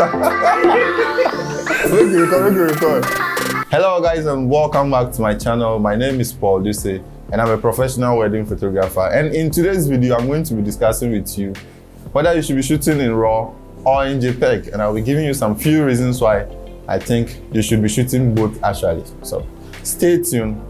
Record. Hello guys and welcome back to my channel. My name is Paul Duce and I'm a professional wedding photographer. And in today's video, I'm going to be discussing with you whether you should be shooting in RAW or in JPEG. And I'll be giving you some few reasons why I think you should be shooting both actually. So stay tuned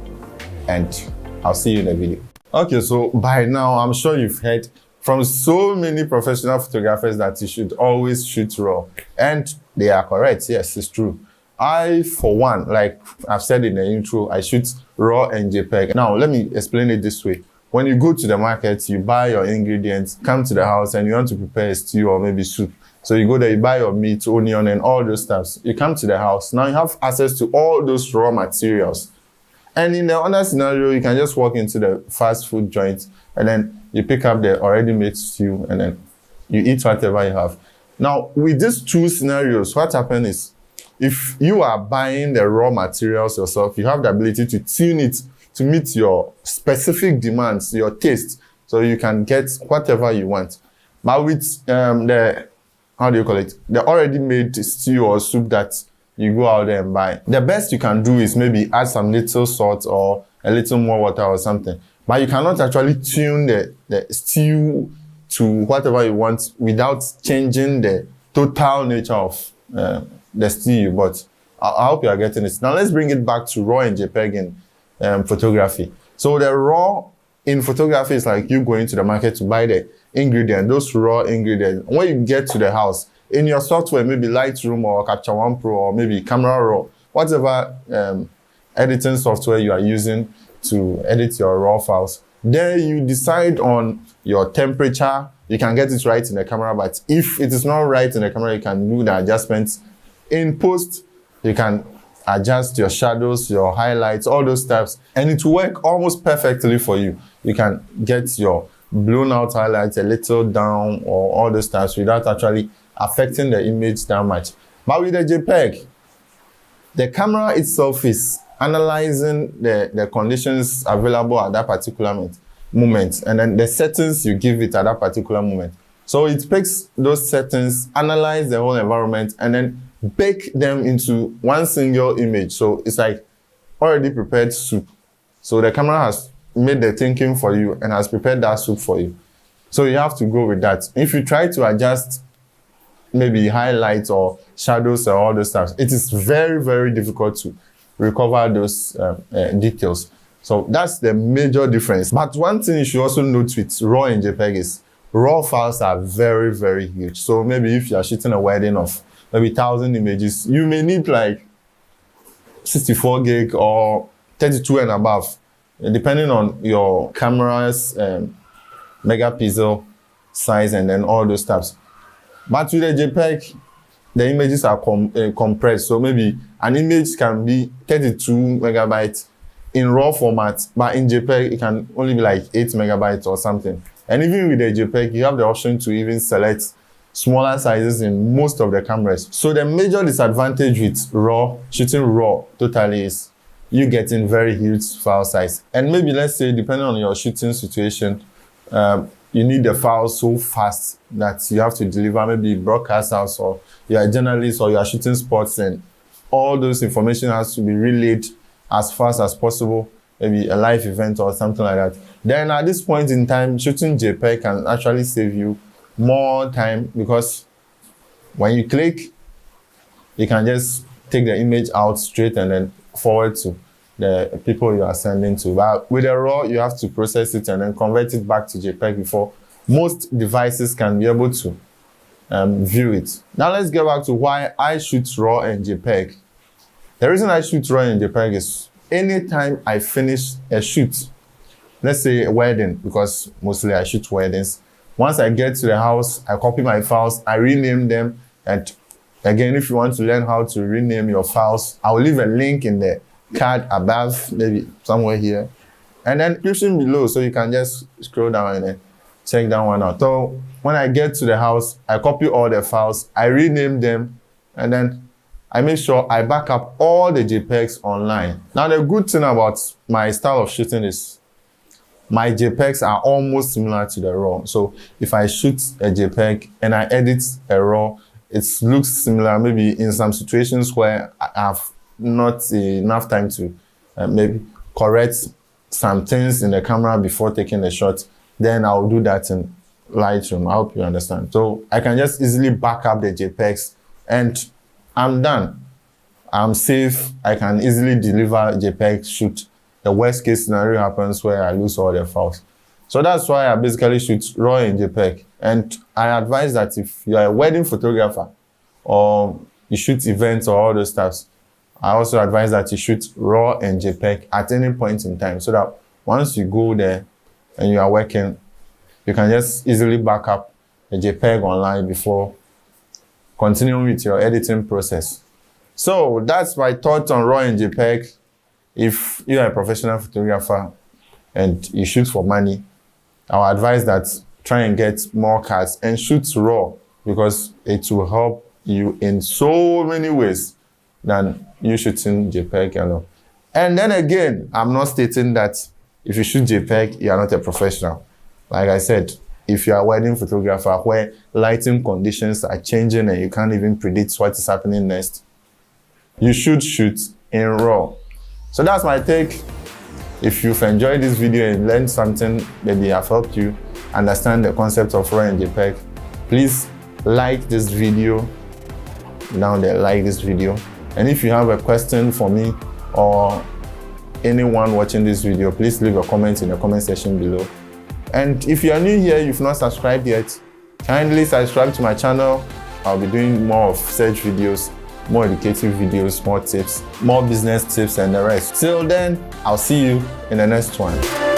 and I'll see you in the video. Okay, so by now, I'm sure you've heard from so many professional photographers that you should always shoot RAW. And they are correct, yes, it's true. I, for one, like I've said in the intro, I shoot RAW and JPEG. Now, let me explain it this way. When you go to the market, you buy your ingredients, come to the house and you want to prepare a stew or maybe soup. So you go there, you buy your meat, onion and all those stuff. You come to the house, now you have access to all those raw materials. And in the other scenario, you can just walk into the fast food joint and then you pick up the already made stew and then you eat whatever you have. Now, with these two scenarios, what happens is, if you are buying the raw materials yourself, you have the ability to tune it to meet your specific demands, your taste, so you can get whatever you want. But with the already made stew or soup that you go out there and buy, the best you can do is maybe add some little salt or a little more water or something. But you cannot actually tune the stew to whatever you want without changing the total nature of the stew you bought. I hope you are getting it. Now let's bring it back to RAW and JPEG in photography. So the RAW in photography is like you going to the market to buy the ingredient, those raw ingredients. When you get to the house, in your software, maybe Lightroom or Capture One Pro or maybe Camera Raw, whatever editing software you are using to edit your RAW files, then you decide on your temperature. You can get it right in the camera, but if it is not right in the camera, you can do the adjustments. In post, you can adjust your shadows, your highlights, all those types, and it will work almost perfectly for you. You can get your blown out highlights a little down or all those types without actually affecting the image that much. But with the JPEG, the camera itself is analyzing the conditions available at that particular moment, and then the settings you give it at that particular moment. So it takes those settings, analyze the whole environment, and then bake them into one single image. So it's like already prepared soup. So the camera has made the thinking for you and has prepared that soup for you. So you have to go with that. If you try to adjust maybe highlights or shadows or all those stuff, it is very, very difficult to recover those details. So that's the major difference. But one thing you should also note with RAW and JPEG is RAW files are very, very huge. So maybe if you are shooting a wedding of maybe 1,000 images, you may need like 64 gig or 32 and above, depending on your camera's megapixel size and then all those stuff. But with the JPEG, the images are compressed. So maybe an image can be 32 megabytes in RAW format, but in JPEG, it can only be like 8 megabytes or something. And even with the JPEG, you have the option to even select smaller sizes in most of the cameras. So the major disadvantage with RAW, shooting RAW totally, is you getting very huge file size. And maybe let's say, depending on your shooting situation, you need the file so fast that you have to deliver maybe broadcast house or you're a journalist or you're shooting sports, and all those information has to be relayed as fast as possible, maybe a live event or something like that. Then at this point in time, shooting JPEG can actually save you more time, because when you click, you can just take the image out straight and then forward to the people you are sending to. But with the RAW, you have to process it and then convert it back to JPEG before most devices can be able to view it. Now let's get back to why I shoot RAW and JPEG. The reason I shoot RAW and JPEG is anytime I finish a shoot, let's say a wedding, because mostly I shoot weddings. Once I get to the house, I copy my files, I rename them. And again, if you want to learn how to rename your files, I will leave a link in the card above, maybe somewhere here. And then description below, so you can just scroll down and then check that one out. So when I get to the house, I copy all the files, I rename them, and then I make sure I back up all the JPEGs online. Now, the good thing about my style of shooting is my JPEGs are almost similar to the RAW. So if I shoot a JPEG and I edit a RAW, it looks similar, maybe in some situations where I have not enough time to maybe correct some things in the camera before taking the shot, then I'll do that in Lightroom. I hope you understand. So I can just easily back up the JPEGs and I'm done. I'm safe. I can easily deliver JPEG shoot. The worst case scenario happens where I lose all the files. So that's why I basically shoot RAW and JPEG. And I advise that if you're a wedding photographer or you shoot events or all those stuff, I also advise that you shoot RAW and JPEG at any point in time so that once you go there and you are working, you can just easily back up the JPEG online before continuing with your editing process. So that's my thoughts on RAW and JPEG. If you are a professional photographer and you shoot for money, I'll advise that try and get more cards and shoot RAW because it will help you in so many ways than you shooting JPEG alone. And then again, I'm not stating that if you shoot JPEG, you are not a professional. Like I said, if you are a wedding photographer where lighting conditions are changing and you can't even predict what is happening next, you should shoot in RAW. So that's my take. If you've enjoyed this video and learned something, maybe I've helped you understand the concept of RAW and JPEG, please like this video. Down there, like this video. And if you have a question for me or anyone watching this video, please leave a comment in the comment section below. And if you are new here, you've not subscribed yet, kindly subscribe to my channel. I'll be doing more of search videos, more educative videos, more tips, more business tips and the rest. Till then, I'll see you in the next one.